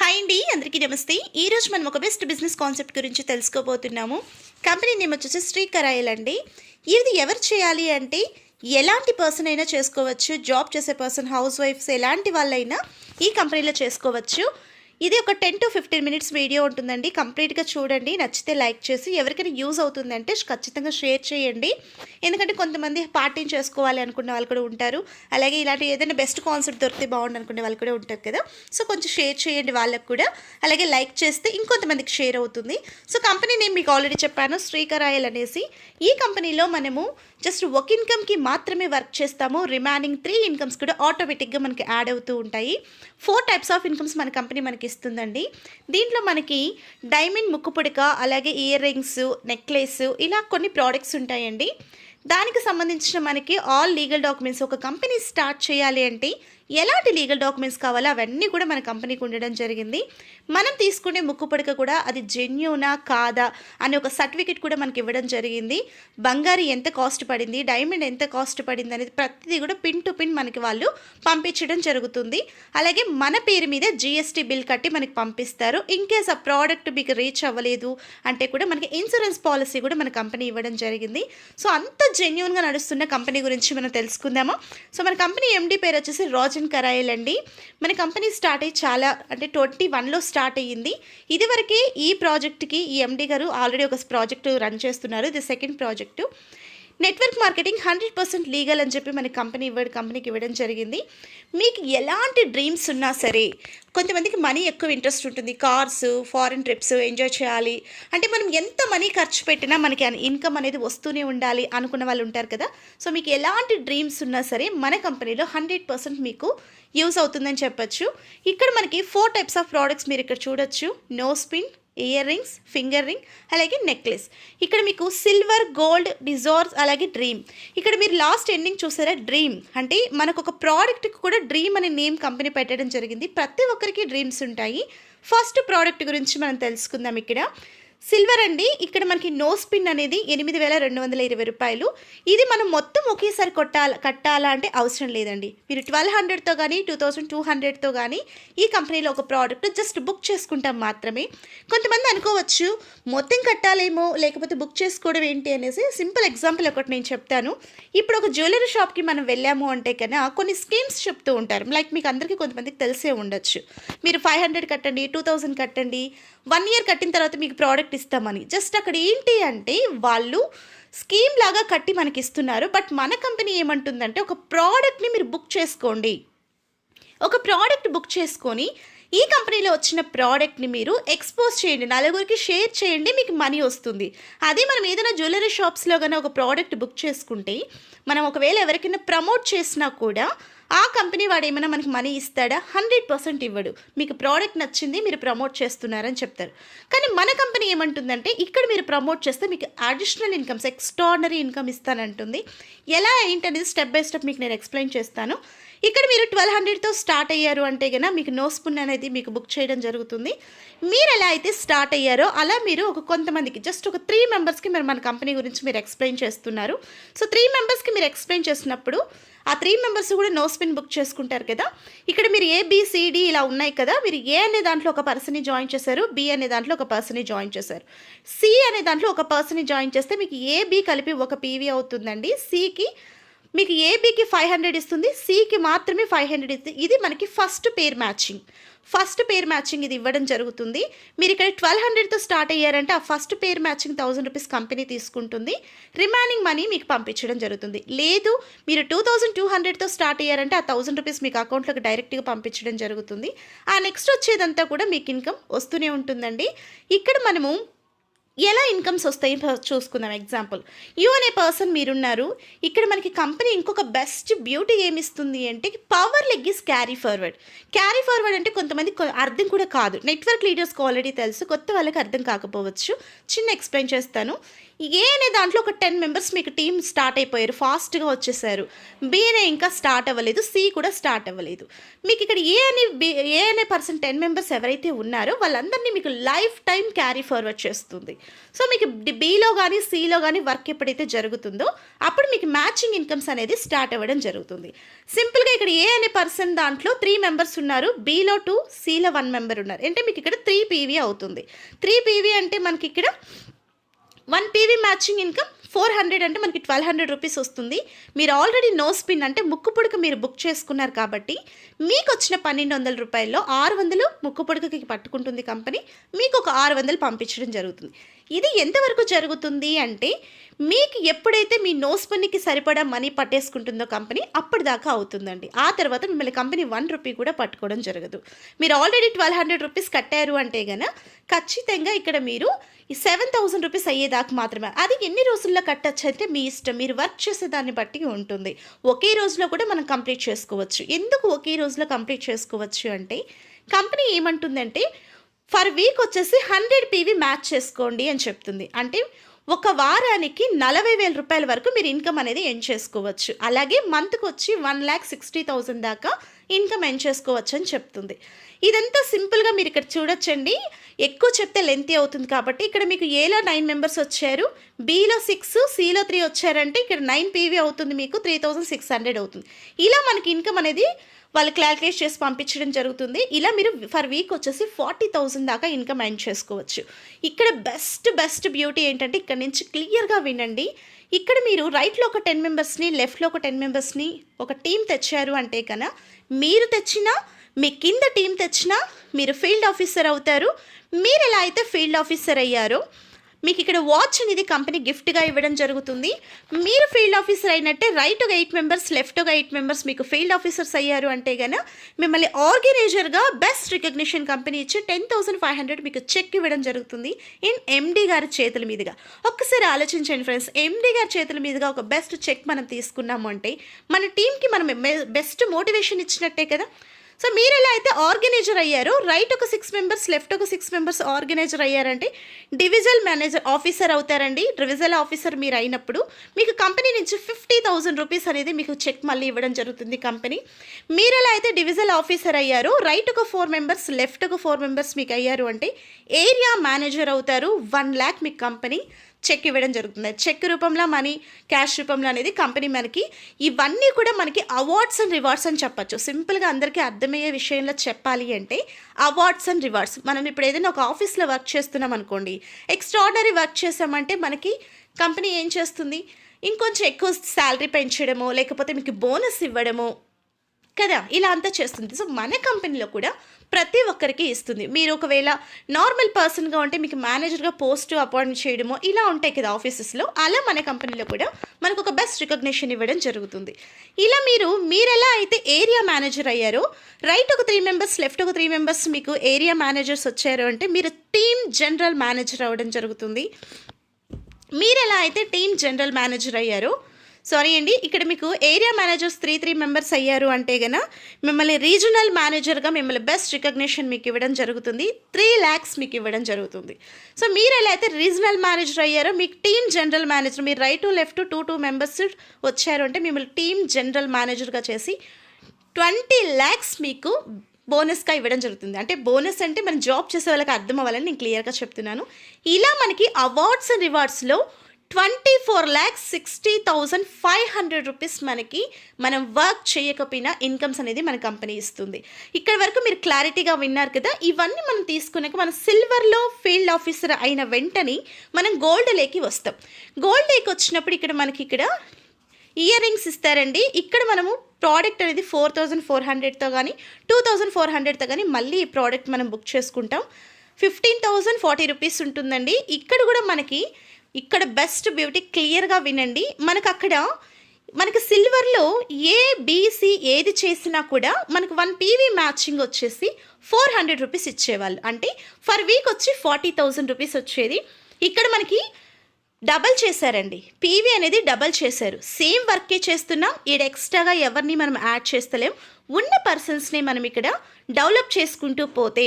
Hi అండి, అందరికీ నమస్తే. ఈరోజు మనం ఒక బెస్ట్ బిజినెస్ కాన్సెప్ట్ గురించి తెలుసుకోబోతున్నాము. కంపెనీ నేమ్ వచ్చేసి శ్రీకరాయల్ అండి. ఇది ఎవరు చేయాలి అంటే ఎలాంటి పర్సన్ అయినా చేసుకోవచ్చు. జాబ్ చేసే పర్సన్, హౌస్ వైఫ్స్, ఎలాంటి వాళ్ళైనా ఈ కంపెనీలో చేసుకోవచ్చు. ఇది ఒక 10 to 15 మినిట్స్ వీడియో ఉంటుందండి. కంప్లీట్గా చూడండి. నచ్చితే లైక్ చేసి ఎవరికైనా యూజ్ అవుతుందంటే ఖచ్చితంగా షేర్ చేయండి. ఎందుకంటే కొంతమంది పార్టీని చేసుకోవాలి అనుకున్న వాళ్ళు కూడా ఉంటారు. అలాగే ఇలాంటి ఏదైనా బెస్ట్ కాన్సెప్ట్ దొరికితే బాగుండు అనుకునే వాళ్ళు కూడా ఉంటారు కదా. సో కొంచెం షేర్ చేయండి వాళ్ళకు కూడా. అలాగే లైక్ చేస్తే ఇంకొంతమందికి షేర్ అవుతుంది. సో కంపెనీ నేమ్ మీకు ఆల్రెడీ చెప్పాను, శ్రీకరాయల్ అనేసి. ఈ కంపెనీలో మనము జస్ట్ ఒక ఇన్కమ్కి మాత్రమే వర్క్ చేస్తాము. రిమైనింగ్ 3 ఇన్కమ్స్ కూడా ఆటోమేటిక్గా మనకి యాడ్ అవుతూ ఉంటాయి. 4 టైప్స్ ఆఫ్ ఇన్కమ్స్ మన కంపెనీ మనకి ఇస్తుందండి. దీంట్లో మనకి డైమండ్ ముక్కు పుడక, అలాగే ఇయర్ రింగ్స్, నెక్లెస్, ఇలా కొన్ని ప్రోడక్ట్స్ ఉంటాయండి. దానికి సంబంధించిన మనకి ఆల్ లీగల్ డాక్యుమెంట్స్, ఒక కంపెనీ స్టార్ట్ చేయాలి అంటే ఎలాంటి లీగల్ డాక్యుమెంట్స్ కావాలో అవన్నీ కూడా మన కంపెనీకి ఉండడం జరిగింది. మనం తీసుకునే ముక్కు పుడక కూడా అది జెన్యూనా కాదా అనే ఒక సర్టిఫికేట్ కూడా మనకి ఇవ్వడం జరిగింది. బంగారు ఎంత కాస్ట్ పడింది, డైమండ్ ఎంత కాస్ట్ పడింది అనేది ప్రతిదీ కూడా పిన్ టు పిన్ మనకి వాళ్ళు పంపించడం జరుగుతుంది. అలాగే మన పేరు మీద GST బిల్ కట్టి మనకి పంపిస్తారు. ఇన్ కేస్ ఆ ప్రోడక్ట్ మీకు రీచ్ అవ్వలేదు అంటే కూడా మనకి ఇన్సూరెన్స్ పాలసీ కూడా మన కంపెనీ ఇవ్వడం జరిగింది. సో అంత జెన్యూన్గా నడుస్తున్న కంపెనీ గురించి మనం తెలుసుకుందాము. సో మన కంపెనీ MD పేరు వచ్చేసి రాజన్ కరాయల్ అండి. మన కంపెనీ స్టార్ట్ అయ్యి చాలా అంటే 21లో స్టార్ట్ అయ్యింది. ఇదివరకే ఈ ప్రాజెక్ట్కి ఈ MD గారు ఆల్రెడీ ఒక ప్రాజెక్ట్ రన్ చేస్తున్నారు. ఇది second project. Network marketing 100% legal అని చెప్పి మన కంపెనీకి ఇవ్వడం జరిగింది. మీకు ఎలాంటి డ్రీమ్స్ ఉన్నా సరే, కొంతమందికి మనీ ఎక్కువ ఇంట్రెస్ట్ ఉంటుంది. కార్స్, ఫారిన్ ట్రిప్స్ ఎంజాయ్ చేయాలి అంటే మనం ఎంత మనీ ఖర్చు పెట్టినా మనకి ఇన్కమ్ అనేది వస్తూనే ఉండాలి అనుకున్న వాళ్ళు ఉంటారు కదా. సో మీకు ఎలాంటి డ్రీమ్స్ ఉన్నా సరే మన కంపెనీలో 100% మీకు యూజ్ అవుతుందని చెప్పచ్చు. ఇక్కడ మనకి 4 టైప్స్ ఆఫ్ ప్రోడక్ట్స్ మీరు ఇక్కడ చూడొచ్చు. Nose pin, ear rings, finger ring, అలాగే నెక్లెస్. ఇక్కడ మీకు సిల్వర్, గోల్డ్, డిజార్స్, అలాగే డ్రీమ్. ఇక్కడ మీరు లాస్ట్ ఎండింగ్ చూసారా, డ్రీమ్ అంటే మనకు ఒక ప్రోడక్ట్కి కూడా డ్రీమ్ అనే నేమ్ కంపెనీ పెట్టడం జరిగింది. ప్రతి ఒక్కరికి డ్రీమ్స్ ఉంటాయి. ఫస్ట్ ప్రోడక్ట్ గురించి మనం తెలుసుకుందాం. ఇక్కడ సిల్వర్ అండి. ఇక్కడ మనకి నోస్ పిన్ అనేది 8,220 రూపాయలు. ఇది మనం మొత్తం ఒకేసారి కట్టాలా అంటే అవసరం లేదండి. మీరు 1,200తో కానీ 2,200తో కానీ ఈ కంపెనీలో ఒక ప్రోడక్ట్ జస్ట్ బుక్ చేసుకుంటాం మాత్రమే. కొంతమంది అనుకోవచ్చు మొత్తం కట్టాలేమో, లేకపోతే బుక్ చేసుకోవడం ఏంటి అనేసి. సింపుల్ ఎగ్జాంపుల్ ఒకటి నేను చెప్తాను. ఇప్పుడు ఒక జ్యువెలరీ షాప్కి మనం వెళ్ళాము అంటే కన్నా కొన్ని స్కీమ్స్ చెప్తూ ఉంటారు. లైక్ మీకు అందరికీ కొంతమందికి తెలిసే ఉండొచ్చు. మీరు 500 కట్టండి, 2,000 కట్టండి, 1 year కట్టిన తర్వాత మీకు ప్రోడక్ట్ ఇస్తామని. జస్ట్ అక్కడ ఏంటి అంటే వాళ్ళు స్కీమ్ లాగా కట్టి మనకి ఇస్తున్నారు. బట్ మన కంపెనీ ఏమంటుందంటే ఒక ప్రోడక్ట్ని మీరు బుక్ చేసుకోండి. ఒక ప్రోడక్ట్ బుక్ చేసుకొని ఈ కంపెనీలో వచ్చిన ప్రోడక్ట్ని మీరు ఎక్స్పోజ్ చేయండి, నలుగురికి షేర్ చేయండి, మీకు మనీ వస్తుంది. అదే మనం ఏదైనా జ్యువెలరీ షాప్స్లో కానీ ఒక ప్రోడక్ట్ బుక్ చేసుకుంటే మనం ఒకవేళ ఎవరికైనా ప్రమోట్ చేసినా కూడా ఆ కంపెనీ వాడు ఏమైనా మనకి మనీ ఇస్తాడా? 100% ఇవ్వడు. మీకు ప్రోడక్ట్ నచ్చింది, మీరు ప్రమోట్ చేస్తున్నారని చెప్తారు. కానీ మన కంపెనీ ఏమంటుందంటే ఇక్కడ మీరు ప్రమోట్ చేస్తే మీకు అడిషనల్ ఇన్కమ్స్, ఎక్స్ట్రాడినరీ ఇన్కమ్ ఇస్తానంటుంది. ఎలా ఏంటనేది స్టెప్ బై స్టెప్ మీకు నేను ఎక్స్ప్లెయిన్ చేస్తాను. ఇక్కడ మీరు 1,200తో స్టార్ట్ అయ్యారు అంటే కన్నా మీకు నోస్ పిన్ అనేది మీకు బుక్ చేయడం జరుగుతుంది. మీరు ఎలా అయితే స్టార్ట్ అయ్యారో అలా మీరు కొంతమందికి జస్ట్ ఒక 3 మెంబర్స్కి మీరు మన కంపెనీ గురించి మీరు ఎక్స్ప్లెయిన్ చేస్తున్నారు. సో 3 మెంబర్స్కి మీరు ఎక్స్ప్లెయిన్ చేసినప్పుడు ఆ 3 మెంబర్స్ కూడా నోస్ పిన్ బుక్ చేసుకుంటారు కదా. ఇక్కడ మీరు ABCD ఇలా ఉన్నాయి కదా. మీరు A అనే దాంట్లో ఒక పర్సన్ని జాయిన్ చేశారు, B అనే దాంట్లో ఒక పర్సన్ని జాయిన్ చేశారు, C అనే దాంట్లో ఒక పర్సన్ని జాయిన్ చేస్తే మీకు AB కలిపి ఒక PV అవుతుందండి. Cకి మీకు ABకి 500 ఇస్తుంది, Cకి మాత్రమే 500 ఇస్తుంది. ఇది మనకి ఫస్ట్ పేర్ మ్యాచింగ్ ఇది ఇవ్వడం జరుగుతుంది. మీరు ఇక్కడ 1,200తో స్టార్ట్ అయ్యారంటే ఆ ఫస్ట్ పేర్ మ్యాచింగ్ 1,000 రూపీస్ కంపెనీ తీసుకుంటుంది. రిమైనింగ్ మనీ మీకు పంపించడం జరుగుతుంది. లేదు మీరు 2,200తో స్టార్ట్ అయ్యారంటే ఆ 1,000 రూపీస్ మీకు అకౌంట్లోకి డైరెక్ట్గా పంపించడం జరుగుతుంది. ఆ నెక్స్ట్ వచ్చేదంతా కూడా మీకు ఇన్కమ్ వస్తూనే ఉంటుందండి. ఇక్కడ మనము ఎలా ఇన్కమ్స్ వస్తాయి చూసుకుందాం. ఎగ్జాంపుల్, యూ అనే పర్సన్ మీరున్నారు. ఇక్కడ మనకి కంపెనీ ఇంకొక బెస్ట్ బ్యూటీ ఏమిస్తుంది అంటే పవర్ లెగ్గిస్ క్యారీ ఫార్వర్డ్ అంటే కొంతమంది అర్థం కూడా కాదు. నెట్వర్క్ లీడర్స్కి ఆల్రెడీ తెలుసు, కొత్త వాళ్ళకి అర్థం కాకపోవచ్చు. చిన్న ఎక్స్ప్లెయిన్ చేస్తాను. ఏ అనే దాంట్లో ఒక 10 మెంబర్స్ మీకు టీం స్టార్ట్ అయిపోయారు, ఫాస్ట్గా వచ్చేసారు. B అనే ఇంకా స్టార్ట్ అవ్వలేదు, C కూడా స్టార్ట్ అవ్వలేదు. మీకు ఇక్కడ ఏ అనే పర్సన్ 10 మెంబర్స్ ఎవరైతే ఉన్నారో వాళ్ళందరినీ మీకు లైఫ్ టైం క్యారీ ఫార్వర్డ్ చేస్తుంది. సో మీకు బిలో కానీ సిలో కానీ వర్క్ ఎప్పుడైతే జరుగుతుందో అప్పుడు మీకు మ్యాచింగ్ ఇన్కమ్స్ అనేది స్టార్ట్ అవ్వడం జరుగుతుంది. సింపుల్గా ఇక్కడ ఏ అనే పర్సన్ దాంట్లో 3 మెంబర్స్ ఉన్నారు, బిలో 2, సిలో 1 మెంబర్ ఉన్నారు అంటే మీకు ఇక్కడ 3 PV అవుతుంది. 3 PV అంటే మనకి ఇక్కడ 1 PV మ్యాచింగ్ ఇన్కమ్ 400 అంటే మనకి 1200 రూపీస్ వస్తుంది. మీరు ఆల్రెడీ నో స్పిన్ అంటే ముక్కు పుడక మీరు బుక్ చేసుకున్నారు కాబట్టి మీకు వచ్చిన 1200 రూపాయల్లో 600 ముక్కు పుడకకి పట్టుకుంటుంది కంపెనీ, మీకు ఒక 600 పంపించడం జరుగుతుంది. ఇది ఎంతవరకు జరుగుతుంది అంటే మీకు ఎప్పుడైతే మీ నో స్పిన్కి సరిపడా మనీ పట్టేసుకుంటుందో కంపెనీ అప్పటిదాకా అవుతుందండి. ఆ తర్వాత మిమ్మల్ని కంపెనీ 1 రూపీ కూడా పట్టుకోవడం జరగదు. మీరు ఆల్రెడీ 1200 రూపీస్ కట్టారు అంటే గన ఖచ్చితంగా ఇక్కడ మీరు ఈ 7000 రూపీస్ అయ్యేదాకా మాత్రమే. అది ఎన్ని రోజుల్లో కట్టచ్చు అంటే మీ ఇష్టం, మీరు వర్క్ చేసే దాన్ని బట్టి ఉంటుంది. ఒకే రోజులో కూడా మనం కంప్లీట్ చేసుకోవచ్చు. ఎందుకు ఒకే రోజులో కంప్లీట్ చేసుకోవచ్చు అంటే కంపెనీ ఏమంటుందంటే ఫర్ వీక్ వచ్చేసి 100 PV మ్యాచ్ చేసుకోండి అని చెప్తుంది. అంటే ఒక వారానికి 40,000 రూపాయల వరకు మీరు ఇన్కమ్ అనేది ఎర్న్ చేసుకోవచ్చు. అలాగే మంత్కి వచ్చి 1,60,000 దాకా ఇన్కమ్ ఎర్న్ చేసుకోవచ్చు అని చెప్తుంది. ఇదంతా సింపుల్గా మీరు ఇక్కడ చూడొచ్చండి. ఎక్కువ చెప్తే లెంతీ అవుతుంది కాబట్టి ఇక్కడ మీకు ఏలో 9 మెంబర్స్ వచ్చారు, బిలో 6, సిలో 3 వచ్చారంటే ఇక్కడ 9 PV అవుతుంది, మీకు 3,600 అవుతుంది. ఇలా మనకి ఇన్కమ్ అనేది వాళ్ళు క్యాల్కులేట్ చేసి పంపించడం జరుగుతుంది. ఇలా మీరు ఫర్ వీక్ వచ్చేసి 40,000 దాకా ఇన్కమ్ ఎర్న్ చేసుకోవచ్చు. ఇక్కడ బెస్ట్ బ్యూటీ ఏంటంటే ఇక్కడ నుంచి క్లియర్గా వినండి. ఇక్కడ మీరు రైట్లో ఒక 10 మెంబర్స్ని, లెఫ్ట్లో ఒక 10 మెంబర్స్ని ఒక టీం తెచ్చారు అంటే కన్నా మీరు తెచ్చినా మీ కింద టీం తెచ్చినా మీరు ఫీల్డ్ ఆఫీసర్ అవుతారు. మీరు ఎలా అయితే ఫీల్డ్ ఆఫీసర్ అయ్యారో మీకు ఇక్కడ వాచ్ అనేది కంపెనీ గిఫ్ట్గా ఇవ్వడం జరుగుతుంది. మీరు ఫీల్డ్ ఆఫీసర్ అయినట్టే రైట్ ఒక 8 మెంబర్స్, లెఫ్ట్ ఒక 8 మెంబర్స్ మీకు ఫీల్డ్ ఆఫీసర్స్ అయ్యారు అంటే కనుక మిమ్మల్ని ఆర్గనైజర్గా బెస్ట్ రికగ్నిషన్ కంపెనీ ఇచ్చి 10,500 మీకు చెక్ ఇవ్వడం జరుగుతుంది ఇన్ MD గారి చేతుల మీదుగా. ఒక్కసారి ఆలోచించండి ఫ్రెండ్స్, MD గారి చేతుల మీదుగా ఒక బెస్ట్ చెక్ మనం తీసుకున్నాము అంటే మన టీంకి మనం బెస్ట్ మోటివేషన్ ఇచ్చినట్టే కదా. సో మీరు ఎలా అయితే ఆర్గనైజర్ అయ్యారో రైట్ ఒక 6 మెంబర్స్, లెఫ్ట్ ఒక 6 మెంబర్స్ ఆర్గనైజర్ అయ్యారంటే డివిజనల్ మేనేజర్ ఆఫీసర్ అవుతారండి. డివిజనల్ ఆఫీసర్ మీరు అయినప్పుడు మీకు కంపెనీ నుంచి 50,000 రూపీస్ అనేది మీకు చెక్ మళ్ళీ ఇవ్వడం జరుగుతుంది కంపెనీ. మీరు ఎలా అయితే డివిజనల్ ఆఫీసర్ అయ్యారో రైట్ ఒక 4 మెంబర్స్, లెఫ్ట్ ఒక 4 మెంబర్స్ మీకు అయ్యారు అంటే ఏరియా మేనేజర్ అవుతారు. 1 lakh మీకు కంపెనీ చెక్ ఇవ్వడం జరుగుతుంది. చెక్ రూపంలో మనీ, క్యాష్ రూపంలో అనేది కంపెనీ మనకి ఇవన్నీ కూడా మనకి అవార్డ్స్ అండ్ రివార్డ్స్ అని చెప్పచ్చు. సింపుల్గా అందరికీ అర్థమయ్యే విషయంలో చెప్పాలి అంటే అవార్డ్స్ అండ్ రివార్డ్స్. మనం ఇప్పుడు ఏదైనా ఒక ఆఫీస్లో వర్క్ చేస్తున్నాం అనుకోండి, ఎక్స్ట్రాడినరీ వర్క్ చేసామంటే మనకి కంపెనీ ఏం చేస్తుంది, ఇంకొంచెం ఎక్కువ శాలరీ పెంచడమో లేకపోతే మీకు బోనస్ ఇవ్వడమో కదా, ఇలా అంతా చేస్తుంది. సో మన కంపెనీలో కూడా ప్రతి ఒక్కరికి ఇస్తుంది. మీరు ఒకవేళ నార్మల్ పర్సన్గా ఉంటే మీకు మేనేజర్గా పోస్ట్ అపాయింట్ చేయడమో ఇలా ఉంటాయి కదా ఆఫీసెస్లో, అలా మన కంపెనీలో కూడా మనకు ఒక బెస్ట్ రికగ్నిషన్ ఇవ్వడం జరుగుతుంది. ఇలా మీరు ఎలా అయితే ఏరియా మేనేజర్ అయ్యారో రైట్ ఒక 3 మెంబర్స్, లెఫ్ట్ ఒక 3 మెంబర్స్ మీకు ఏరియా మేనేజర్స్ వచ్చారు అంటే మీరు టీమ్ జనరల్ మేనేజర్ అవ్వడం జరుగుతుంది. మీరు ఎలా అయితే టీమ్ జనరల్ మేనేజర్ అయ్యారో ఇక్కడ మీకు ఏరియా మేనేజర్స్ 3 మెంబర్స్ అయ్యారు అంటే గన మిమ్మల్ని రీజనల్ మేనేజర్గా మిమ్మల్ని బెస్ట్ రికగ్నిషన్ మీకు ఇవ్వడం జరుగుతుంది. 3 lakhs మీకు ఇవ్వడం జరుగుతుంది. సో మీరు ఎలా అయితే రీజనల్ మేనేజర్ అయ్యారో మీకు టీమ్ జనరల్ మేనేజర్, మీరు రైట్ లెఫ్ట్ 2 మెంబర్స్ వచ్చారు అంటే మిమ్మల్ని టీమ్ జనరల్ మేనేజర్గా చేసి 20 lakhs మీకు బోనస్గా ఇవ్వడం జరుగుతుంది. అంటే బోనస్ అంటే మనం జాబ్ చేసే వాళ్ళకి అర్థం అవ్వాలని నేను క్లియర్గా చెప్తున్నాను. ఇలా మనకి అవార్డ్స్ అండ్ రివార్డ్స్లో 24,60,500 రూపీస్ మనకి మనం వర్క్ చేయకపోయినా ఇన్కమ్స్ అనేది మన కంపెనీ ఇస్తుంది. ఇక్కడ వరకు మీరు క్లారిటీగా విన్నారు కదా. ఇవన్నీ మనం తీసుకున్నాక మనం సిల్వర్లో ఫీల్డ్ ఆఫీసర్ అయిన వెంటనే మనం గోల్డ్ లేకి వస్తాం. గోల్డ్ లేకి వచ్చినప్పుడు ఇక్కడ మనకి ఇయర్ రింగ్స్ ఇస్తారండి. ఇక్కడ మనము ప్రోడక్ట్ అనేది 4,400తో కానీ 2,400తో కానీ మళ్ళీ ఈ ప్రోడక్ట్ మనం బుక్ చేసుకుంటాం. 15,040 రూపీస్ ఉంటుందండి. ఇక్కడ కూడా మనకి ఇక్కడ బెస్ట్ బ్యూటీ క్లియర్గా వినండి. మనకి సిల్వర్లో ABC ఏది చేసినా కూడా మనకు 1 PV మ్యాచింగ్ వచ్చేసి 400 రూపీస్ ఇచ్చేవాళ్ళు. అంటే ఫర్ వీక్ వచ్చి 40,000 రూపీస్ వచ్చేది. ఇక్కడ మనకి డబల్ చేశారండి, PV అనేది డబల్ చేశారు. సేమ్ వర్కే చేస్తున్నాం, ఈడ ఎక్స్ట్రాగా ఎవరిని మనం యాడ్ చేస్తలేం. ఉన్న పర్సన్స్ని మనం ఇక్కడ డెవలప్ చేసుకుంటూ పోతే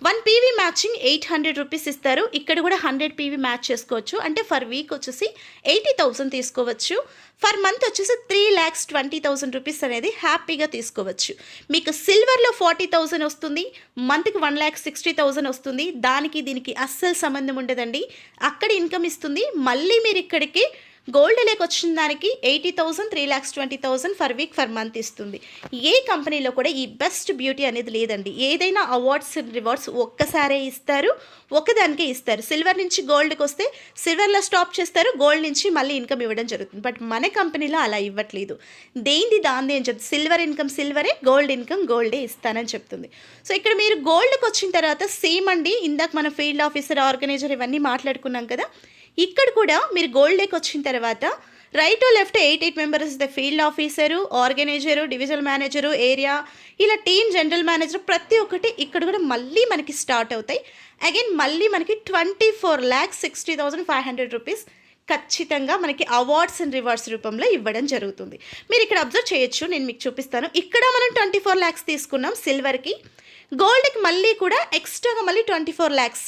1 పీవీ మ్యాచింగ్ 800 రూపీస్ ఇస్తారు. ఇక్కడ కూడా 100 పీవీ మ్యాచ్ చేసుకోవచ్చు. అంటే ఫర్ వీక్ వచ్చేసి 80,000 తీసుకోవచ్చు. ఫర్ మంత్ వచ్చేసి 3,20,000 రూపీస్ అనేది హ్యాపీగా తీసుకోవచ్చు. మీకు సిల్వర్లో 40,000 వస్తుంది, మంత్కి 1,60,000 వస్తుంది. దానికి దీనికి అస్సలు సంబంధం ఉండదండి. అక్కడ ఇన్కమ్ ఇస్తుంది. మళ్ళీ మీరు ఇక్కడికి గోల్డ్ లేక వచ్చిన దానికి 80,000, 3,20,000 ఫర్ వీక్ ఫర్ మంత్ ఇస్తుంది. ఏ కంపెనీలో కూడా ఈ బెస్ట్ బ్యూటీ అనేది లేదండి. ఏదైనా అవార్డ్స్ రివార్డ్స్ ఒక్కసారే ఇస్తారు, ఒకదానికే ఇస్తారు. సిల్వర్ నుంచి గోల్డ్కి వస్తే సిల్వర్లో స్టాప్ చేస్తారు, గోల్డ్ నుంచి మళ్ళీ ఇన్కమ్ ఇవ్వడం జరుగుతుంది. బట్ మన కంపెనీలో అలా ఇవ్వట్లేదు. దేంది దాంది అని చెప్తుంది. సిల్వర్ ఇన్కమ్ సిల్వరే, గోల్డ్ ఇన్కమ్ గోల్డే ఇస్తానని చెప్తుంది. సో ఇక్కడ మీరు గోల్డ్కి వచ్చిన తర్వాత సేమ్ అండి, ఇందాక మన ఫీల్డ్ ఆఫీసర్, ఆర్గనైజర్ ఇవన్నీ మాట్లాడుకున్నాం కదా. ఇక్కడ కూడా మీరు గోల్డ్ లేక్ వచ్చిన తర్వాత right left 8 members the field officer, organiser, divisional manager, area, ఇలా టీమ్ జనరల్ మేనేజర్ ప్రతి ఒక్కటి ఇక్కడ కూడా మళ్ళీ మనకి స్టార్ట్ అవుతాయి. అగైన్ మళ్ళీ మనకి 24,60,500 రూపీస్ ఖచ్చితంగా మనకి అవార్డ్స్ అండ్ రివార్డ్స్ రూపంలో ఇవ్వడం జరుగుతుంది. మీరు ఇక్కడ అబ్జర్వ్ చేయొచ్చు, నేను మీకు చూపిస్తాను. ఇక్కడ మనం 24 lakhs తీసుకున్నాం సిల్వర్కి. గోల్డ్కి మళ్ళీ కూడా ఎక్స్ట్రాగా మళ్ళీ 24 lakhs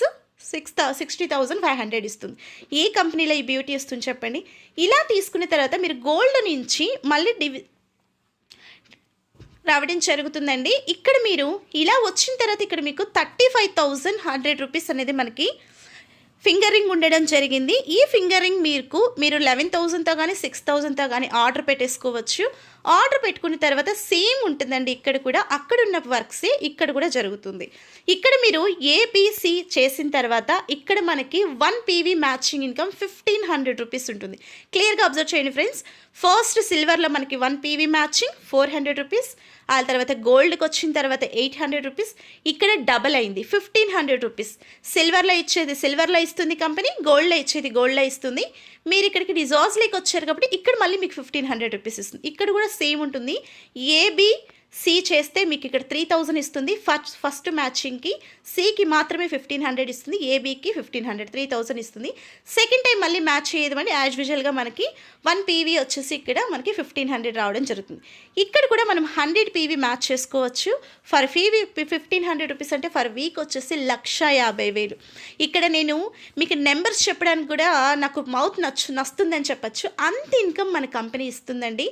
60,500 ఇస్తుంది. ఏ కంపెనీలో ఈ బ్యూటీ ఇస్తుంది చెప్పండి. ఇలా తీసుకున్న తర్వాత మీరు గోల్డ్ నుంచి మళ్ళీ రావడం జరుగుతుందండి. ఇక్కడ మీరు ఇలా వచ్చిన తర్వాత ఇక్కడ మీకు 35,100 రూపీస్ అనేది మనకి ఫింగర్ రింగ్ ఉండడం జరిగింది. ఈ ఫింగర్ రింగ్ మీరు 11,000తో కానీ 6,000తో కానీ ఆర్డర్ పెట్టేసుకోవచ్చు. ఆర్డర్ పెట్టుకున్న తర్వాత సేమ్ ఉంటుందండి. ఇక్కడ కూడా అక్కడ ఉన్న వర్క్సే ఇక్కడ కూడా జరుగుతుంది. ఇక్కడ మీరు ఏబిసి చేసిన తర్వాత ఇక్కడ మనకి 1 పీవీ మ్యాచింగ్ ఇన్కమ్ 1,500 రూపీస్ ఉంటుంది. క్లియర్గా అబ్జర్వ్ చేయండి ఫ్రెండ్స్. ఫస్ట్ సిల్వర్లో మనకి 1 పీవీ మ్యాచింగ్ 400 రూపీస్, ఆ తర్వాత గోల్డ్కి వచ్చిన తర్వాత 800 రూపీస్, ఇక్కడ డబల్ అయింది 1,500 రూపీస్. సిల్వర్లో ఇచ్చేది సిల్వర్లో ఇస్తుంది కంపెనీ, గోల్డ్లో ఇచ్చేది గోల్డ్లో ఇస్తుంది. మీరు ఇక్కడికి రిజార్ట్స్లోకి వచ్చారు కాబట్టి ఇక్కడ మళ్ళీ మీకు 1,500 రూపీస్ ఇస్తుంది. ఇక్కడ కూడా సేమ్ ఉంటుంది. ఏబిసి చేస్తే మీకు ఇక్కడ 3,000 ఇస్తుంది ఫస్ట్ మ్యాచింగ్కి. సికి మాత్రమే 1,500 ఇస్తుంది, ఏబికి 1,500, 3,000 ఇస్తుంది. సెకండ్ టైం మళ్ళీ మ్యాచ్ చేయదమండి. యాజ్ యూజువల్గా మనకి 1 పీవీ వచ్చేసి ఇక్కడ మనకి 1,500 రావడం జరుగుతుంది. ఇక్కడ కూడా మనం 100 పీవీ మ్యాచ్ చేసుకోవచ్చు. ఫర్ పీవీ 1,500 రూపీస్ అంటే ఫర్ వీక్ వచ్చేసి 1,50,000. ఇక్కడ నేను మీకు నెంబర్స్ చెప్పడానికి కూడా నాకు మౌత్ నస్తుందని చెప్పచ్చు. అంత ఇన్కమ్ మన కంపెనీ ఇస్తుందండి.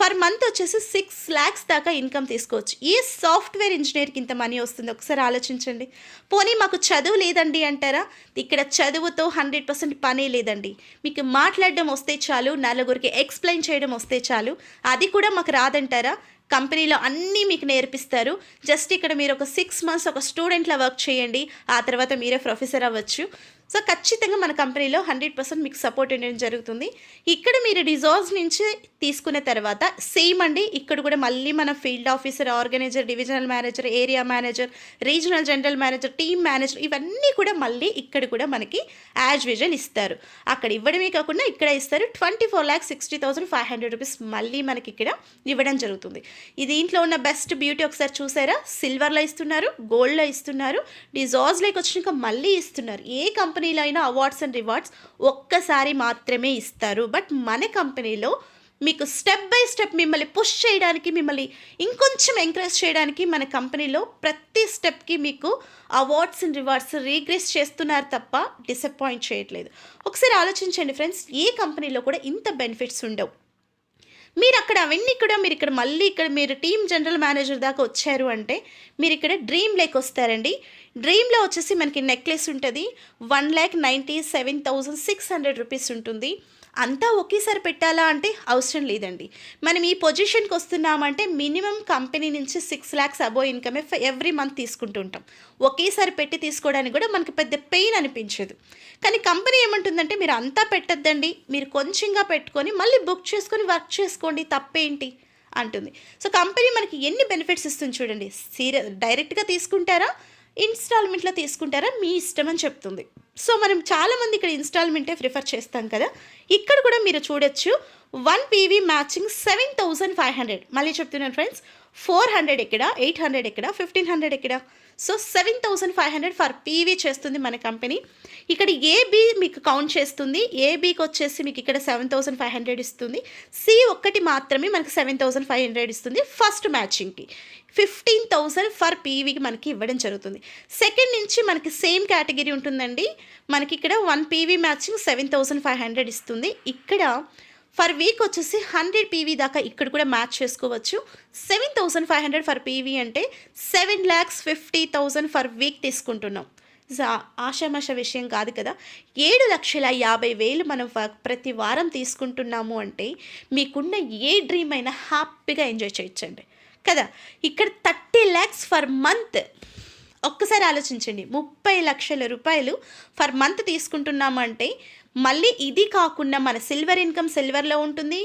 ఫర్ మంత్ వచ్చేసి 6 lakhs దాకా ఇన్కమ్ తీసుకోవచ్చు. ఏ సాఫ్ట్వేర్ ఇంజనీర్కి ఇంత మనీ వస్తుంది ఒకసారి ఆలోచించండి. పోనీ మాకు చదువు లేదండి అంటారా? ఇక్కడ చదువుతో 100% పనే లేదండి. మీకు మాట్లాడడం వస్తే చాలు, నలుగురికి ఎక్స్ప్లెయిన్ చేయడం వస్తే చాలు. అది కూడా మాకు రాదంటారా? కంపెనీలో అన్నీ మీకు నేర్పిస్తారు. జస్ట్ ఇక్కడ మీరు ఒక 6 months ఒక స్టూడెంట్లా వర్క్ చేయండి, ఆ తర్వాత మీరే ప్రొఫెసర్ అవ్వచ్చు. సో ఖచ్చితంగా మన కంపెనీలో 100% మీకు సపోర్ట్ ఉండడం జరుగుతుంది. ఇక్కడ మీరు రిజార్ట్స్ నుంచి తీసుకున్న తర్వాత సేమ్ అండి. ఇక్కడ కూడా మళ్ళీ మన field officer, organiser, divisional manager, area manager, regional general manager, team manager ఇవన్నీ కూడా మళ్ళీ ఇక్కడ కూడా మనకి యాజ్ యూజువల్ ఇస్తారు. అక్కడ ఇవ్వడమే కాకుండా ఇక్కడ ఇస్తారు. 24,60,500 రూపీస్ మళ్ళీ మనకి ఇక్కడ ఇవ్వడం జరుగుతుంది. ఇది దీంట్లో ఉన్న బెస్ట్ బ్యూటీ ఒకసారి చూసారా? సిల్వర్లో ఇస్తున్నారు, గోల్డ్లో ఇస్తున్నారు, రిజార్ట్స్లోకి వచ్చినాక మళ్ళీ ఇస్తున్నారు. ఏ కంపెనీలో అయినా అవార్డ్స్ అండ్ రివార్డ్స్ ఒక్కసారి మాత్రమే ఇస్తారు. బట్ మన కంపెనీలో మీకు స్టెప్ బై స్టెప్ మిమ్మల్ని పుష్ చేయడానికి, మిమ్మల్ని ఇంకొంచెం ఎంకరేజ్ చేయడానికి మన కంపెనీలో ప్రతి స్టెప్కి మీకు అవార్డ్స్ అండ్ రివార్డ్స్ రీగ్రెస్ చేస్తున్నారు తప్ప డిసప్పాయింట్ చేయట్లేదు. ఒకసారి ఆలోచించండి ఫ్రెండ్స్, ఏ కంపెనీలో కూడా ఇంత బెనిఫిట్స్ ఉండవు. మీరు అక్కడ అవన్నీ కూడా మీరు ఇక్కడ మళ్ళీ ఇక్కడ మీరు టీమ్ జనరల్ మేనేజర్ దాకా వచ్చారు అంటే మీరు ఇక్కడ డ్రీమ్ లేక్ వస్తారండి. డ్రీమ్లో వచ్చేసి మనకి నెక్లెస్ ఉంటుంది, 1,97,600 రూపీస్ ఉంటుంది. అంతా ఒకేసారి పెట్టాలా అంటే అవసరం లేదండి. మనం ఈ పొజిషన్కి వస్తున్నామంటే మినిమం కంపెనీ నుంచి 6 lakhs అబోవ్ ఇన్కమే ఎవ్రీ మంత్ తీసుకుంటూ ఉంటాం. ఒకేసారి పెట్టి తీసుకోవడానికి కూడా మనకి పెద్ద పెయిన్ అనిపించదు. కానీ కంపెనీ ఏమంటుందంటే మీరు అంతా పెట్టద్దండి, మీరు కొంచెంగా పెట్టుకొని మళ్ళీ బుక్ చేసుకొని వర్క్ చేసుకోండి, తప్పేంటి అంటుంది. సో కంపెనీ మనకి ఎన్ని బెనిఫిట్స్ ఇస్తుంది చూడండి. డైరెక్ట్గా తీసుకుంటారా, ఇన్స్టాల్మెంట్లో తీసుకుంటారా, మీ ఇష్టం అని చెప్తుంది. సో మనం చాలామంది ఇక్కడ ఇన్స్టాల్మెంటే ప్రిఫర్ చేస్తాం కదా. ఇక్కడ కూడా మీరు చూడొచ్చు 1 పీవీ మ్యాచింగ్ 7,500. మళ్ళీ చెప్తున్నాను ఫ్రెండ్స్, 400 ఎక్కడ, 800 ఎక్కడ, 1500 ఎక్కడ. సో 7500 ఫర్ పీవీ చేస్తుంది మన కంపెనీ. ఇక్కడ ఏబి మీకు కౌంట్ చేస్తుంది. ఏబికి వచ్చేసి మీకు ఇక్కడ 7500 ఇస్తుంది. సి ఒక్కటి మాత్రమే మనకి 7500 ఇస్తుంది ఫస్ట్ మ్యాచింగ్కి. 15000 ఫర్ పీవీకి మనకి ఇవ్వడం జరుగుతుంది. సెకండ్ నుంచి మనకి సేమ్ కేటగిరీ ఉంటుందండి. మనకి ఇక్కడ 1 పీవీ మ్యాచింగ్ 7500 ఇస్తుంది. ఇక్కడ ఫర్ వీక్ వచ్చేసి 100 పీవీ దాకా ఇక్కడ కూడా మ్యాచ్ చేసుకోవచ్చు. 7500 ఫర్ పీవీ అంటే 7,50,000 ఫర్ వీక్ తీసుకుంటున్నాం. ఆషామాష విషయం కాదు కదా. 7,50,000 మనం ప్రతి వారం తీసుకుంటున్నాము అంటే మీకున్న ఏ డ్రీమ్ అయినా హ్యాపీగా ఎంజాయ్ చేయొచ్చండి కదా. ఇక్కడ 30 lakhs ఫర్ మంత్. ఒక్కసారి ఆలోచించండి, 30 లక్షల రూపాయలు ఫర్ మంత్ తీసుకుంటున్నాము అంటే మళ్ళీ ఇది కాకుండా మన సిల్వర్ ఇన్కమ్ సిల్వర్లో ఉంటుంది,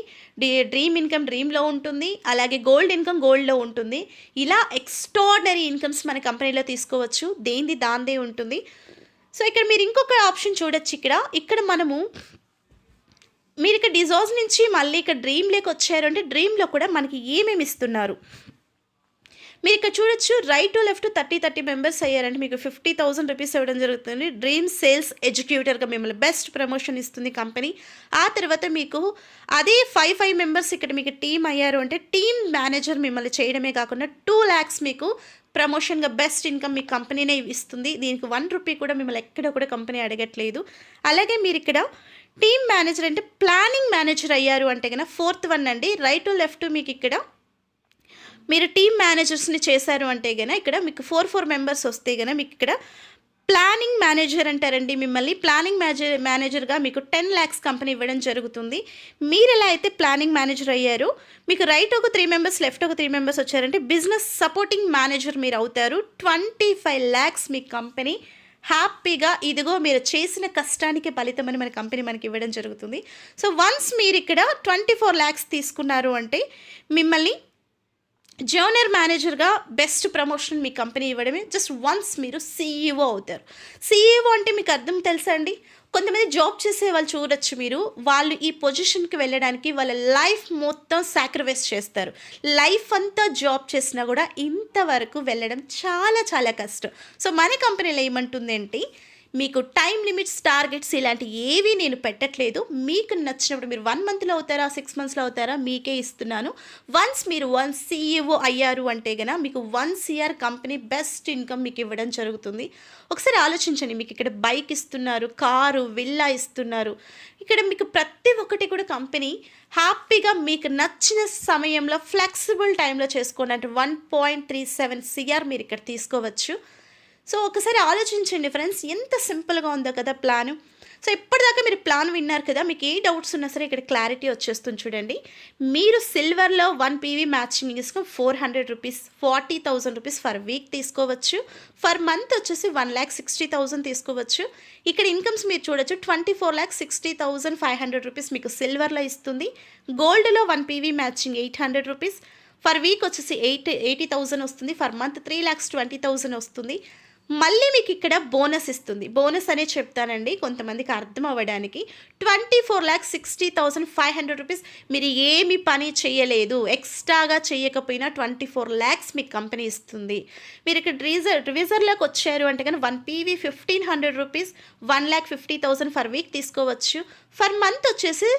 డ్రీమ్ ఇన్కమ్ డ్రీమ్లో ఉంటుంది, అలాగే గోల్డ్ ఇన్కమ్ గోల్డ్లో ఉంటుంది. ఇలా ఎక్స్ట్రాడినరీ ఇన్కమ్స్ మన కంపెనీలో తీసుకోవచ్చు. దేంది దాందే ఉంటుంది. సో ఇక్కడ మీరు ఇంకొక ఆప్షన్ చూడొచ్చు. ఇక్కడ మనము మీరు ఇక్కడ డిజాజ్ నుంచి మళ్ళీ ఇక్కడ డ్రీమ్లోకి వచ్చారు అంటే డ్రీమ్లో కూడా మనకి ఏమేమి ఇస్తున్నారు మీరు ఇక్కడ చూడొచ్చు. రైట్ టు లెఫ్ట్ 30 మెంబర్స్ అయ్యారంటే మీకు 50,000 రూపీస్ ఇవ్వడం జరుగుతుంది. డ్రీమ్ సేల్స్ ఎడ్యుకేటర్గా మిమ్మల్ని బెస్ట్ ప్రమోషన్ ఇస్తుంది కంపెనీ. ఆ తర్వాత మీకు అదే 5 మెంబర్స్ ఇక్కడ మీకు టీమ్ అయ్యారు అంటే టీమ్ మేనేజర్ మిమ్మల్ని చేయడమే కాకుండా 2 lakhs మీకు ప్రమోషన్గా బెస్ట్ ఇన్కమ్ మీ కంపెనీనే ఇస్తుంది. దీనికి 1 రూపీ కూడా మిమ్మల్ని ఎక్కడ కూడా కంపెనీ అడగట్లేదు. అలాగే మీరు ఇక్కడ టీమ్ మేనేజర్ అంటే ప్లానింగ్ మేనేజర్ అయ్యారు అంటే కన్నా 4th వన్ అండి. రైట్ టు లెఫ్ట్ మీకు ఇక్కడ మీరు టీమ్ మేనేజర్స్ని చేశారు అంటే కనుక ఇక్కడ మీకు 4 మెంబర్స్ వస్తే కనుక మీకు ఇక్కడ ప్లానింగ్ మేనేజర్ అంటారండి. మిమ్మల్ని ప్లానింగ్ మేనేజర్గా మీకు 10 lakhs కంపెనీ ఇవ్వడం జరుగుతుంది. మీరు ఎలా అయితే ప్లానింగ్ మేనేజర్ అయ్యారు మీకు రైట్ ఒక 3 మెంబర్స్ లెఫ్ట్ ఒక 3 మెంబర్స్ వచ్చారంటే బిజినెస్ సపోర్టింగ్ మేనేజర్ మీరు అవుతారు. 25 lakhs మీ కంపెనీ హ్యాపీగా ఇదిగో మీరు చేసిన కష్టానికి ఫలితమని మన కంపెనీ మనకి ఇవ్వడం జరుగుతుంది. సో వన్స్ మీరు ఇక్కడ 24 lakhs తీసుకున్నారు అంటే మిమ్మల్ని జూనియర్ మేనేజర్గా బెస్ట్ ప్రమోషన్ మీ కంపెనీ ఇవ్వడమే. జస్ట్ వన్స్ మీరు సీఈఓ అవుతారు. సీఈఓ అంటే మీకు అర్థం తెలుసా అండి. కొంతమంది జాబ్ చేసే వాళ్ళు చూడొచ్చు మీరు, వాళ్ళు ఈ పొజిషన్కి వెళ్ళడానికి వాళ్ళ లైఫ్ మొత్తం సాక్రిఫైస్ చేస్తారు. లైఫ్ అంతా జాబ్ చేసినా కూడా ఇంతవరకు వెళ్ళడం చాలా చాలా కష్టం. సో మన కంపెనీలో ఏమంటుంది అంటే మీకు టైం లిమిట్స్ టార్గెట్స్ ఇలాంటి ఏవి నేను పెట్టట్లేదు. మీకు నచ్చినప్పుడు మీరు 1 monthలో అవుతారా 6 monthsలో అవుతారా మీకే ఇస్తున్నాను. వన్స్ మీరు 1 CEO అయ్యారు అంటే కనుక మీకు 1 CR కంపెనీ బెస్ట్ ఇన్కమ్ మీకు ఇవ్వడం జరుగుతుంది. ఒకసారి ఆలోచించండి, మీకు ఇక్కడ బైక్ ఇస్తున్నారు, కారు, విల్లా ఇస్తున్నారు. ఇక్కడ మీకు ప్రతి ఒక్కటి కూడా కంపెనీ హ్యాపీగా మీకు నచ్చిన సమయంలో ఫ్లెక్సిబుల్ టైంలో చేసుకోండి. 1.37 CR మీరు ఇక్కడ తీసుకోవచ్చు. సో ఒకసారి ఆలోచించండి ఫ్రెండ్స్, ఎంత సింపుల్గా ఉందో కదా ప్లాను. సో ఇప్పటిదాకా మీరు ప్లాన్ విన్నారు కదా, మీకు ఏ డౌట్స్ ఉన్నా సరే ఇక్కడ క్లారిటీ వచ్చేస్తుంది చూడండి. మీరు సిల్వర్లో 1 PV మ్యాచింగ్ తీసుకొని 400 రూపీస్ 40,000 రూపీస్ ఫర్ వీక్ తీసుకోవచ్చు. ఫర్ మంత్ వచ్చేసి 1,60,000 తీసుకోవచ్చు. ఇక్కడ ఇన్కమ్స్ మీరు చూడొచ్చు. 24,60,500 రూపీస్ మీకు సిల్వర్లో ఇస్తుంది. గోల్డ్లో 1 PV matching 800 rupees for week వచ్చేసి 80,000 వస్తుంది. ఫర్ మంత్ 3,20,000 వస్తుంది. మళ్ళీ మీకు ఇక్కడ బోనస్ ఇస్తుంది. బోనస్ అనే చెప్తానండి కొంతమందికి అర్థం అవ్వడానికి. 24,60,500 రూపీస్ మీరు ఏమి పని చేయలేదు, ఎక్స్ట్రాగా చేయకపోయినా 24 lakhs మీకు కంపెనీ ఇస్తుంది. మీరు ఇక్కడ రివిజర్లోకి వచ్చారు అంటే కానీ 1 PV 1,500 రూపీస్ 1,50,000 ఫర్ వీక్ తీసుకోవచ్చు. ఫర్ మంత్ వచ్చేసి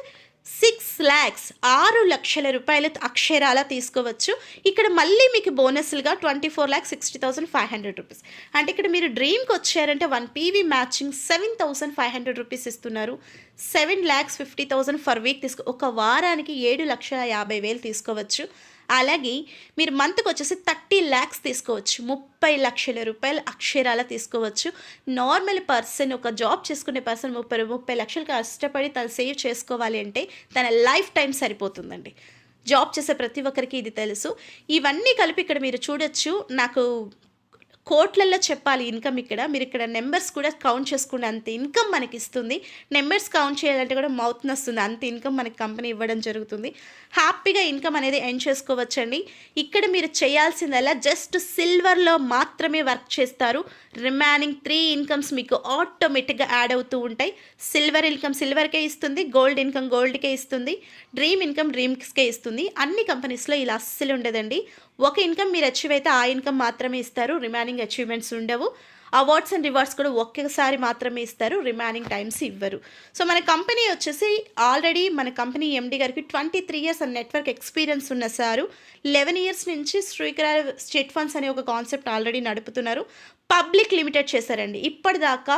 6 lakhs 6 లక్షల రూపాయలు అక్షరాల తీసుకోవచ్చు. ఇక్కడ మళ్ళీ మీకు బోనస్లుగా 24,60,500 రూపీస్. అంటే ఇక్కడ మీరు డ్రీమ్కి వచ్చారంటే 1 PV మ్యాచింగ్ 7,500 రూపీస్ ఇస్తున్నారు. 7,50,000 ఫర్ వీక్ ఒక వారానికి 7,50,000 తీసుకోవచ్చు. అలాగే మీరు మంత్కి వచ్చేసి 30 lakhs తీసుకోవచ్చు. 30 లక్షల రూపాయలు అక్షరాల తీసుకోవచ్చు. నార్మల్ పర్సన్, ఒక జాబ్ చేసుకునే పర్సన్ 30 లక్షలు కష్టపడి తను సేవ్ చేసుకోవాలి అంటే తన లైఫ్ టైం సరిపోతుందండి. జాబ్ చేసే ప్రతి ఒక్కరికి ఇది తెలుసు. ఇవన్నీ కలిపి ఇక్కడ మీరు చూడొచ్చు. నాకు కోట్లల్లో చెప్పాలి ఇన్కమ్. ఇక్కడ మీరు ఇక్కడ నెంబర్స్ కూడా కౌంట్ చేసుకునే అంత ఇన్కమ్ మనకి ఇస్తుంది. నెంబర్స్ కౌంట్ చేయాలంటే కూడా మౌత్ నొస్తుంది, అంత ఇన్కమ్ మనకి కంపెనీ ఇవ్వడం జరుగుతుంది. హ్యాపీగా ఇన్కమ్ అనేది ఎర్న్ చేసుకోవచ్చండి. ఇక్కడ మీరు చేయాల్సిందల్లా జస్ట్ సిల్వర్లో మాత్రమే వర్క్ చేస్తారు. రిమైనింగ్ 3 ఇన్కమ్స్ మీకు ఆటోమేటిక్గా యాడ్ అవుతూ ఉంటాయి. సిల్వర్ ఇన్కమ్ సిల్వర్కే ఇస్తుంది, గోల్డ్ ఇన్కమ్ గోల్డ్కే ఇస్తుంది, డ్రీమ్ ఇన్కమ్ డ్రీమ్స్కే ఇస్తుంది. అన్ని కంపెనీస్లో ఇలా అస్సలు ఉండదండి. ఒక ఇన్కమ్ మీరు అచీవ్ అయితే ఆ ఇన్కమ్ మాత్రమే ఇస్తారు, రిమైనింగ్ అచీవ్మెంట్స్ ఉండవు. అవార్డ్స్ అండ్ రివార్డ్స్ కూడా ఒకేసారి మాత్రమే ఇస్తారు, రిమైనింగ్ టైమ్స్ ఇవ్వరు. సో మన కంపెనీ వచ్చేసి ఆల్రెడీ మన కంపెనీ ఎండి గారికి 23 ఇయర్స్ అండ్ నెట్వర్క్ ఎక్స్పీరియన్స్ ఉన్న సారు 11 ఇయర్స్ నుంచి శ్రీకర చిట్ ఫండ్స్ అనే ఒక కాన్సెప్ట్ ఆల్రెడీ నడుపుతున్నారు. పబ్లిక్ లిమిటెడ్ చేశారండి. ఇప్పటిదాకా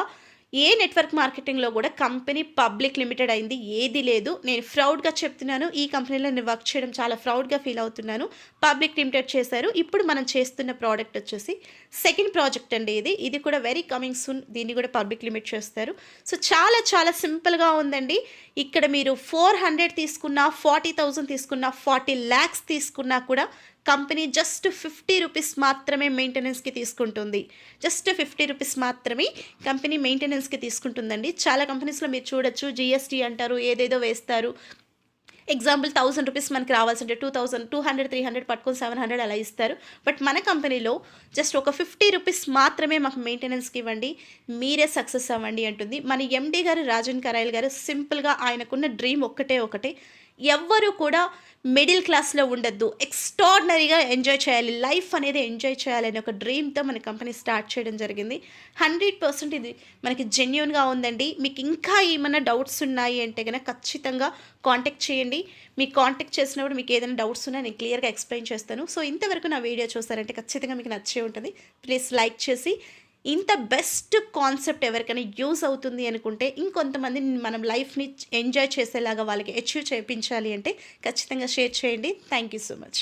ఏ నెట్వర్క్ మార్కెటింగ్లో కూడా కంపెనీ పబ్లిక్ లిమిటెడ్ అయింది ఏది లేదు. నేను ప్రౌడ్గా చెప్తున్నాను, ఈ కంపెనీలో నేను వర్క్ చేయడం చాలా ప్రౌడ్గా ఫీల్ అవుతున్నాను. పబ్లిక్ లిమిటెడ్ చేశారు. ఇప్పుడు మనం చేస్తున్న ప్రోడక్ట్ వచ్చేసి సెకండ్ ప్రాజెక్ట్ అండి. ఇది కూడా వెరీ కమింగ్ సూన్. దీన్ని కూడా పబ్లిక్ లిమిట్ చేస్తారు. సో చాలా చాలా సింపుల్గా ఉందండి. ఇక్కడ మీరు 400 తీసుకున్నా, 40,000 తీసుకున్నా, 40 lakhs తీసుకున్నా కూడా కంపెనీ జస్ట్ 50 రూపీస్ మాత్రమే మెయింటెనెన్స్కి తీసుకుంటుంది. జస్ట్ 50 రూపీస్ మాత్రమే కంపెనీ మెయింటెనెన్స్కి తీసుకుంటుందండి. చాలా కంపెనీస్లో మీరు చూడొచ్చు, జిఎస్టీ అంటారు, ఏదేదో వేస్తారు. ఎగ్జాంపుల్ 1000 రూపీస్ మనకి రావాల్సింటే 2000, 200, 300 పట్టుకొని 700 అలా ఇస్తారు. బట్ మన కంపెనీలో జస్ట్ ఒక 50 రూపీస్ మాత్రమే మాకు మెయింటెనెన్స్కి ఇవ్వండి, మీరే సక్సెస్ అవ్వండి అంటుంది. మన ఎండి గారు రాజన్ కరాయల్ గారు సింపుల్గా ఆయనకున్న డ్రీమ్ ఒకటే, ఎవ్వరూ కూడా మిడిల్ క్లాస్లో ఉండద్దు, ఎక్స్ట్రాడినరీగా ఎంజాయ్ చేయాలి, లైఫ్ అనేది ఎంజాయ్ చేయాలి అనే ఒక డ్రీమ్తో మన కంపెనీ స్టార్ట్ చేయడం జరిగింది. 100% ఇది మనకి జెన్యూన్గా ఉందండి. మీకు ఇంకా ఏమైనా డౌట్స్ ఉన్నాయి అంటే కనుక ఖచ్చితంగా కాంటాక్ట్ చేయండి. మీకు కాంటాక్ట్ చేసినప్పుడు మీకు ఏదైనా డౌట్స్ ఉన్నా నేను క్లియర్గా ఎక్స్ప్లెయిన్ చేస్తాను. సో ఇంతవరకు నా వీడియో చూసారంటే ఖచ్చితంగా మీకు నచ్చే ఉంటుంది. ప్లీజ్ లైక్ చేసి, ఇంత బెస్ట్ కాన్సెప్ట్ ఎవరికైనా యూజ్ అవుతుంది అనుకుంటే, ఇంకొంతమంది మనం లైఫ్ని ఎంజాయ్ చేసేలాగా వాళ్ళకి అచీవ్ చేయించాలి అంటే ఖచ్చితంగా షేర్ చేయండి. Thank you so much.